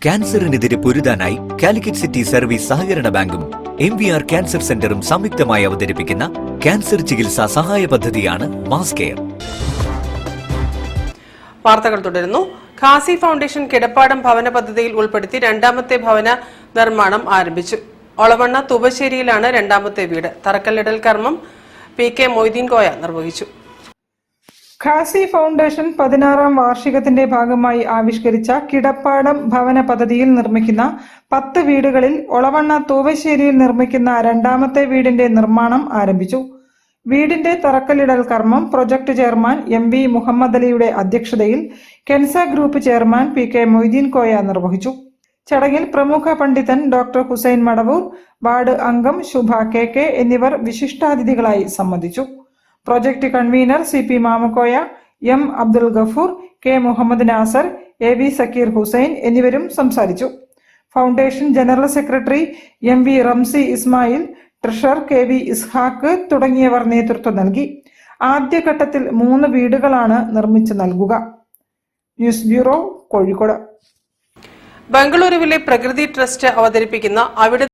ക്യാൻസറിനെതിരെ പൊരുതാനായി Calicut city service സഹകരണ ബാങ്കും MVR cancer സെന്ററും സംയുക്തമായി അവതരിപ്പിക്കുന്ന ക്യാൻസർ ചികിത്സാ സഹായ പദ്ധതിയാണ് മാസ് കെയർ. വാർത്തകൾ തുടരുന്നു. ഖാസി ഫൗണ്ടേഷൻ കിടപ്പാടം ഭവന പദ്ധതിയിൽ ഉൾപ്പെടുത്തി രണ്ടാമത്തെ ഭവന നിർമ്മാണം ആരംഭിച്ചു. ഒളവണ്ണ തുവശ്ശേരിയിലാണ് രണ്ടാമത്തെ വീട്. തറക്കല്ലിടൽ കർമ്മം PK മൊയ്തീൻ കോയ നിർവഹിച്ചു. ഖാസി ഫൗണ്ടേഷൻ 16ാം വാർഷികത്തിന്റെ ഭാഗമായി ആവിഷ്കരിച്ച കിടപ്പാടം ഭവന പദ്ധതിയിൽ നിർമ്മിക്കുന്ന 10 വീടുകളിൽ ഒളവണ്ണ തൂവശ്ശേരിയിൽ നിർമ്മിക്കുന്ന രണ്ടാമത്തെ വീടിന്റെ നിർമ്മാണം ആരംഭിച്ചു. വീടിന്റെ തറക്കല്ലിടൽ കർമ്മം പ്രൊജക്ട് ചെയർമാൻ MV മുഹമ്മദ് അലിയുടെ അധ്യക്ഷതയിൽ Kensa group chairman PK Moideen Koya നിർവഹിച്ചു. ചടങ്ങിൽ പ്രമുഖ പണ്ഡിതൻ ഡോക്ടർ ഹുസൈൻ മടവൂർ, വാർഡ് അംഗം ശുഭ KK എന്നിവർ വിശിഷ്ടാതിഥികളായി സംബന്ധിച്ചു. Project convener CP Mamukkoya, M Abdul Gafoor, K Muhammad Nasar, AV Zakir Hussain എന്നിവരും സംസാരിച്ചു. Foundation general secretary MV Ramsi Ismail, treasurer KV Ishaq തുടങ്ങിയവർ നേതൃത്വം നൽകി. ആദ്യഘട്ടത്തിൽ 3 വീടുകളാണ് നിർമ്മിച്ചു നൽകുക. News bureau, Kozhikode. ബംഗളൂരുവിലെ പ്രകൃതി ട്രസ്റ്റ് അവതരിപ്പിക്കുന്ന അവിടെ